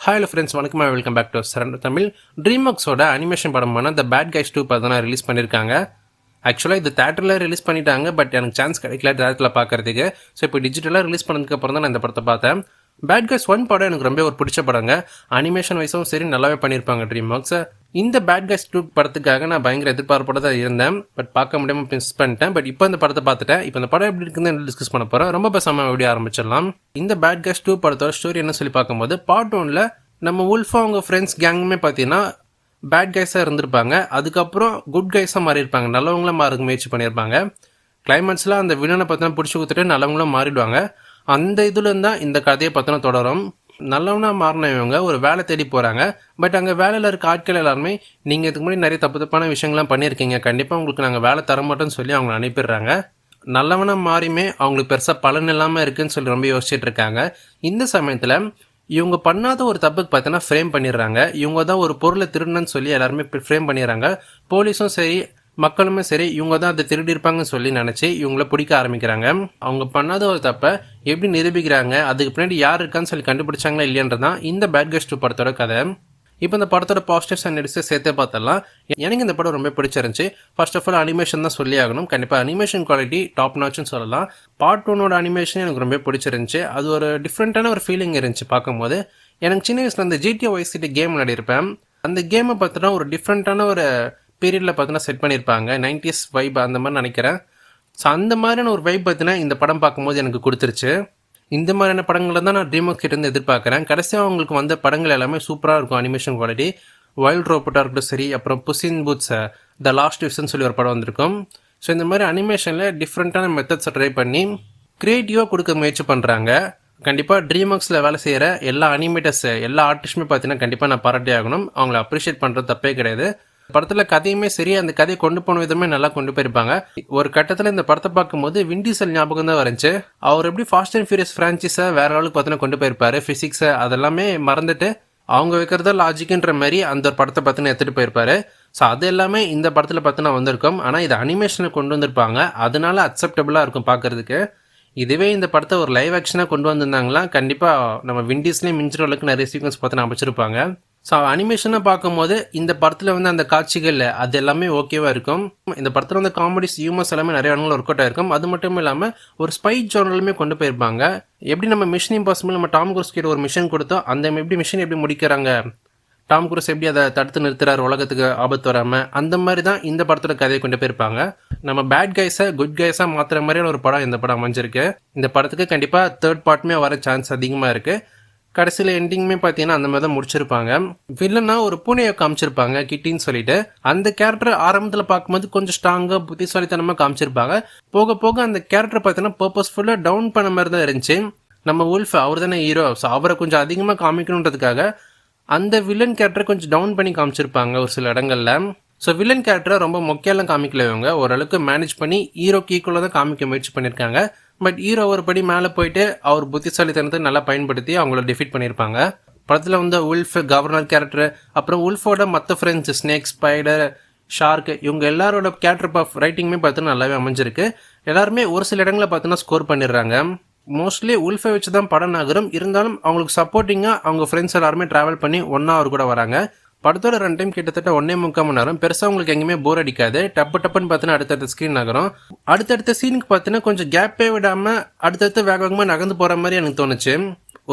Hello friends, வணக்கம், welcome back to surrender Tamil. ட்ரீம்ஒர்க்ஸோட animation படமான த பேட் கைஸ் 2 பார்த்தா ரிலீஸ் பண்ணியிருக்காங்க. ஆக்சுவலாக இது தேட்டரில் ரிலீஸ் பண்ணிட்டாங்க, பட் எனக்கு சான்ஸ் கிடைக்கல தேட்டரில் பார்க்கறதுக்கு. ஸோ இப்போ டிஜிட்டலாக ரிலீஸ் பண்ணதுக்கு அப்புறம் தான் நான் இந்த படத்தை பார்த்தேன். பேட் கைஸ் 1 படம் எனக்கு ரொம்ப ஒரு பிடிச்ச படங்க. அனிமேஷன் வைஸும் சரி நல்லாவே பண்ணியிருப்பாங்க ட்ரீம்ஒர்க்ஸ். இந்த பேட் கைஸ் 2 படத்துக்காக நான் பயங்கர எதிர்பார்ப்போட தான் இருந்தேன், பட் பார்க்க முடியாமல் மிஸ் பண்ணிட்டேன். பட் இப்போ இந்த படத்தை பார்த்துட்டேன். இப்போ இந்த படம் எப்படி இருக்குன்னு டிஸ்கஸ் பண்ண போகிறேன். ரொம்ப பேசாமல் எப்படி ஆரம்பிச்சிடலாம். இந்த பேட் கைஸ் 2 படத்தோட ஸ்டோரி என்ன சொல்லி பார்க்கும்போது, பார்ட் 1ல் நம்ம உல்ஃபா அவங்க ஃப்ரெண்ட்ஸ் கேங்குமே பார்த்தீங்கன்னா பேட் கைஸாக இருந்திருப்பாங்க. அதுக்கப்புறம் குட் கைஸாக மாறியிருப்பாங்க, நல்லவங்களாம் மாற முயற்சி பண்ணியிருப்பாங்க. கிளைமேக்ஸில் அந்த வில்லனை பார்த்தா பிடிச்சி கொடுத்துட்டு நல்லவங்களாம் மாறிடுவாங்க. அந்த இதுலேருந்து தான் இந்த கதையை பார்த்தோன்னா தொடரும். நல்லவனா மாறினவங்க ஒரு வேலை தேடி போகிறாங்க. பட் அங்கே வேலையில் இருக்க ஆட்கள் எல்லாருமே நீங்கள் இதுக்கு முன்னாடி நிறைய தப்பான விஷயங்கள்லாம் பண்ணியிருக்கீங்க, கண்டிப்பாக உங்களுக்கு நாங்கள் வேலை தர மாட்டோம்னு சொல்லி அவங்க அனுப்பிடுறாங்க. நல்லவனா மாறியுமே அவங்களுக்கு பெருசாக பலன் இல்லாமல் இருக்குன்னு சொல்லி ரொம்ப யோசிச்சுட்டு இருக்காங்க. இந்த சமயத்தில் இவங்க பண்ணாத ஒரு தப்புக்கு பார்த்தீங்கன்னா ஃப்ரேம் பண்ணிடுறாங்க. இவங்க தான் ஒரு பொருளை திருடணுன்னு சொல்லி எல்லாருமே ஃப்ரேம் பண்ணிடுறாங்க. போலீஸும் சரி மக்களுமே சரி இவங்க தான் அதை திருடிருப்பாங்கன்னு சொல்லி நினச்சி இவங்கள பிடிக்க ஆரம்பிக்கிறாங்க. அவங்க பண்ணாத ஒரு தப்பை எப்படி நிரூபிக்கிறாங்க, அதுக்கு பின்னாடி யார் இருக்கான்னு சொல்லி கண்டுபிடிச்சாங்களா இல்லையன்றதான் இந்த பேட் கைஸ் 2 படத்தோட கதை. இப்போ இந்த படத்தோட பாசிட்டிவ்ஸ் அண்ட் நெகட்டிவ்ஸ் சேர்த்தே பார்த்தலாம். எனக்கு இந்த படம் ரொம்ப பிடிச்சிருந்துச்சு. ஃபர்ஸ்ட் ஆஃப் ஆல் அனிமேஷன் தான் சொல்லி ஆகணும். கண்டிப்பாக அனிமேஷன் குவாலிட்டி டாப் நாட்ச்னு சொல்லலாம். பார்ட் 1ஓட அனிமேஷன் எனக்கு ரொம்ப பிடிச்சிருந்துச்சு. அது ஒரு டிஃப்ரெண்ட்டான ஒரு ஃபீலிங் இருந்துச்சு பார்க்கும்போது. எனக்கு சின்ன வயசில் அந்த GTA Vice City கேம் விளையாடிருப்பேன். அந்த கேமை பார்த்தோன்னா ஒரு டிஃப்ரெண்ட்டான ஒரு பீரியடில் பார்த்தோன்னா செட் பண்ணியிருப்பாங்க. 90s வைப் அந்த மாதிரி நினைக்கிறேன். ஸோ அந்த மாதிரியான ஒரு வைப் பார்த்தீங்கன்னா இந்த படம் பார்க்கும்போது எனக்கு கொடுத்துருச்சு. இந்த மாதிரியான படங்களை தான் நான் ட்ரீம்ஒர்க்ஸ் கிட்ட இருந்து எதிர்பார்க்குறேன். கடைசியாக அவங்களுக்கு வந்த படங்கள் எல்லாமே சூப்பராக இருக்கும் அனிமேஷன் குவாலிட்டி. வைல்ட் ரோபோட்டாக இருக்கட்டும் சரி, அப்புறம் புஸ் இன் பூட்ஸ் த லாஸ்ட் விஷ்னு சொல்லி ஒரு படம் வந்திருக்கும். ஸோ இந்த மாதிரி அனிமேஷனில் டிஃப்ரெண்ட்டான மெத்தட்ஸை ட்ரை பண்ணி க்ரியேட்டிவாக கொடுக்க முயற்சி பண்ணுறாங்க. கண்டிப்பாக ட்ரீம்ஒர்க்ஸில் வேலை செய்கிற எல்லா அனிமேட்டர்ஸ் எல்லா ஆர்டிஸ்ட்டுமே பார்த்தீங்கன்னா கண்டிப்பாக நான் பாராட்டி ஆகணும். அவங்கள அப்ரிஷியேட் பண்ணுறது தப்பே கிடையாது. படத்தில் கதையுமே சரி, அந்த கதையை கொண்டு போன விதமே நல்லா கொண்டு போயிருப்பாங்க. ஒரு கட்டத்தில் இந்த படத்தை பார்க்கும்போது வின் டீசல் ஞாபகம் தான் வந்துச்சு. அவர் எப்படி ஃபாஸ்ட் அண்ட் ஃபியூரியஸ் ஃப்ரான்ச்சைஸை வேற அளவுக்கு பார்த்தீங்கன்னா கொண்டு போயிருப்பாரு. ஃபிசிக்ஸை அதெல்லாமே மறந்துட்டு அவங்க வைக்கிறதா லாஜிக்குன்ற மாதிரி அந்த ஒரு படத்தை பார்த்தீங்கன்னா எடுத்துகிட்டு போயிருப்பாரு. ஸோ அது எல்லாமே இந்த படத்தில் பார்த்தீங்கன்னா வந்திருக்கும். ஆனால் இது அனிமேஷனில் கொண்டு வந்திருப்பாங்க, அதனால அக்செப்டபுளாக இருக்கும் பார்க்கறதுக்கு. இதுவே இந்த படத்தை ஒரு லைவ் ஆக்ஷனாக கொண்டு வந்திருந்தாங்களா கண்டிப்பாக நம்ம விண்டீஸ்லேயும் மிஞ்சுற அளவுக்கு நிறைய சீக்வன்ஸ் பார்த்து அமைச்சிருப்பாங்க. ஸோ அனிமேஷனை பார்க்கும்போது இந்த படத்தில் வந்து அந்த காட்சிகள் அது எல்லாமே ஓகேவாக இருக்கும். இந்த படத்தில் வந்து காமெடிஸ் ஹியூமர்ஸ் எல்லாமே நிறைய இடங்கள் ஒர்க் அவுட் ஆயிருக்கும். அது மட்டும் இல்லாமல் ஒரு ஸ்பை ஜானலுமே கொண்டு போயிருப்பாங்க. எப்படி நம்ம மிஷன் இம்பாசிபிள் நம்ம டாம் குரூஸ் கிட்ட ஒரு மிஷன் கொடுத்தோம், அந்த எப்படி மிஷன் எப்படி முடிக்கிறாங்க, டாம் குரூஸ் எப்படி அதை தடுத்து நிறுத்துறாரு உலகத்துக்கு ஆபத்து வராமல், அந்த மாதிரி தான் இந்த படத்தோட கதையை கொண்டு போயிருப்பாங்க. நம்ம பேட் கைஸை குட் கைஸாக மாற்றுற மாதிரியான ஒரு படம் இந்த படம் அமைஞ்சிருக்கு. இந்த படத்துக்கு கண்டிப்பாக 3rd பார்ட்டுமே வர சான்ஸ் அதிகமாக இருக்குது. கடைசியில் எண்டிங்குமே பார்த்தீங்கன்னா அந்த மாதிரி தான் முடிச்சிருப்பாங்க. வில்லனா ஒரு பூனையை காமிச்சிருப்பாங்க கிட்டின்னு சொல்லிட்டு. அந்த கேரக்டர் ஆரம்பத்தில் பார்க்கும்போது கொஞ்சம் ஸ்ட்ராங்காக புத்திசாலித்தனமாக காமிச்சிருப்பாங்க. போக போக அந்த கேரக்டர் பார்த்தீங்கன்னா பர்பஸ்ஃபுல்லாக டவுன் பண்ண மாதிரி தான் இருந்துச்சு. நம்ம உல்ஃப் அவர் தானே ஹீரோ, ஸோ அவரை கொஞ்சம் அதிகமாக காமிக்கணுன்றதுக்காக அந்த வில்லன் கேரக்டரை கொஞ்சம் டவுன் பண்ணி காமிச்சிருப்பாங்க ஒரு சில இடங்கள்ல. ஸோ வில்லன் கேரக்டரை ரொம்ப மொக்கையெல்லாம் காமிக்கல, இவங்க ஓரளவுக்கு மேனேஜ் பண்ணி ஹீரோக்கு ஈக்குவலாக தான் காமிக்க முயற்சி பண்ணியிருக்காங்க. பட் ஹீரோ ஒரு படி மேலே போயிட்டு அவர் புத்திசாலித்தனத்தை நல்லா பயன்படுத்தி அவங்கள டிஃபீட் பண்ணியிருப்பாங்க. படத்தில் வந்து உல்ஃப் கவர்னர் கேரக்டர், அப்புறம் உல்ஃபோட மற்ற ஃப்ரெண்ட்ஸ் ஸ்னேக், ஸ்பைடர், ஷார்க், இவங்க எல்லாரோட கேரக்டர் ஆஃப் ரைட்டிங்குமே பார்த்தீங்கன்னா நல்லாவே அமைஞ்சிருக்கு. எல்லாருமே ஒரு சில இடங்களை பார்த்தீங்கன்னா ஸ்கோர் பண்ணிடுறாங்க. மோஸ்ட்லி உல்ஃபை வச்சு தான் படம் நகரும். இருந்தாலும் அவங்களுக்கு சப்போர்ட்டிங்காக அவங்க ஃப்ரெண்ட்ஸ் எல்லாருமே ட்ராவல் பண்ணி ஒன்றா அவர் கூட வராங்க. படத்தோட 2 டைம் கிட்டத்தட்ட 1.25 மணி நேரம். பெருசாக உங்களுக்கு எங்கேயுமே போர் அடிக்காது. டப்புன்னு பார்த்தீங்கன்னா அடுத்தடுத்த ஸ்க்ரீன் நகரும். அடுத்தடுத்த சீனுக்கு பார்த்தீங்கன்னா கொஞ்சம் கேப்பே விடாமல் அடுத்தடுத்து வேகமாக நகர்ந்து போகிற மாதிரி எனக்கு தோணுச்சு.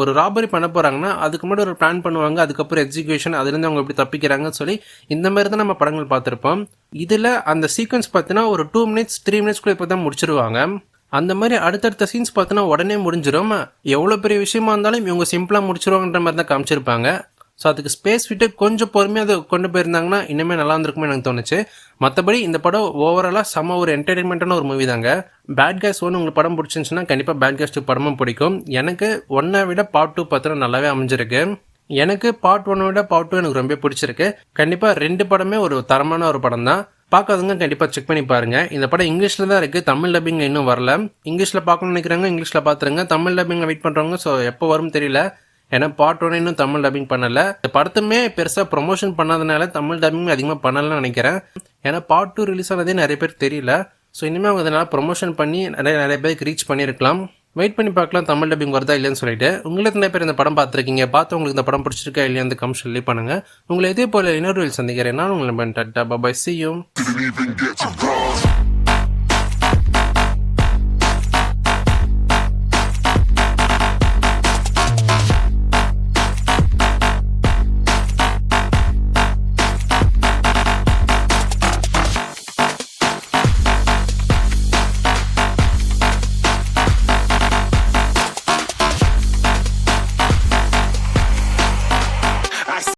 ஒரு ராபரி பண்ண போகிறாங்கன்னா அதுக்கு முன்னாடி ஒரு பிளான் பண்ணுவாங்க, அதுக்கப்புறம் எக்ஸிக்யூஷன், அதுலேருந்து அவங்க எப்படி தப்பிக்கிறாங்கன்னு சொல்லி இந்த மாதிரி தான் நம்ம படங்கள் பார்த்துருப்போம். இதில் அந்த சீக்வன்ஸ் பார்த்தீங்கன்னா ஒரு 2 மினிட்ஸ் 3 மினிட்ஸ்க்குள்ளே இப்போ தான் முடிச்சிருவாங்க. அந்த மாதிரி அடுத்தடுத்த சீன்ஸ் பார்த்தீங்கன்னா உடனே முடிஞ்சிடும். எவ்வளோ பெரிய விஷயமா இருந்தாலும் இவங்க சிம்பிளாக முடிச்சிருவாங்கன்ற மாதிரி தான் காமிச்சிருப்பாங்க. ஸோ அதுக்கு ஸ்பேஸ் விட்டு கொஞ்சம் பொறுமையாக அதை கொண்டு போயிருந்தாங்கன்னா இன்னுமே நல்லா இருந்திருக்குமே எனக்கு தோணுச்சு. மற்றபடி இந்த படம் ஓவராலாக செம்ம ஒரு என்டர்டைன்மெண்ட்டான ஒரு மூவி தாங்க. பேட் கைஸ் 1 உங்களுக்கு படம் பிடிச்சிருந்துச்சுன்னா கண்டிப்பாக பேட் கைஸ் 2 படமும் பிடிக்கும். எனக்கு 1 விட பார்ட் 2 பார்த்தீங்கன்னா நல்லாவே அமைஞ்சிருக்கு. எனக்கு பார்ட் 1 விட பார்ட் 2 எனக்கு ரொம்ப பிடிச்சிருக்கு. கண்டிப்பாக 2 படமே ஒரு தரமான ஒரு படம் தான். பார்க்காதவங்க கண்டிப்பாக செக் பண்ணி பாருங்க. இந்த படம் இங்கிலீஷில் தான் இருக்குது, தமிழ் டப்பிங் இன்னும் வரல. இங்கிலீஷில் பார்க்கணும்னு நினைக்கிறாங்க, இங்கிலீஷில் பார்த்துருங்க. தமிழ் டப்பிங் வெயிட் பண்ணுறவங்க ஸோ எப்போ வரும் தெரியல, ஏன்னா பார்ட் 1 இன்னும் தமிழ் டப்பிங் பண்ணலை. இந்த படத்துமே பெருசாக ப்ரொமோஷன் பண்ணாதனால தமிழ் டப்பிங் அதிகமாக பண்ணலன்னு நினைக்கிறேன். ஏன்னா பார்ட் 2 ரிலீஸ் ஆனதே நிறைய பேர் தெரியல. ஸோ இனிமேல் அவங்க அதனால் ப்ரொமோஷன் பண்ணி நிறைய பேருக்கு ரீச் பண்ணியிருக்கலாம். வெயிட் பண்ணி பார்க்கலாம் தமிழ் டப்பிங் வருதா இல்லையான்னு சொல்லிட்டு. உங்களுக்கு நிறைய பேர் இந்த படம் பார்த்துருக்கீங்க, பார்த்து உங்களுக்கு இந்த படம் பிடிச்சிருக்கா இல்லையா அந்த கமெண்ட்ஸ் லீவ் பண்ணுங்க. உங்களை இதே போல இன்னொரு சந்திக்கிறேன். நான் உங்களை டாடா பை, see you.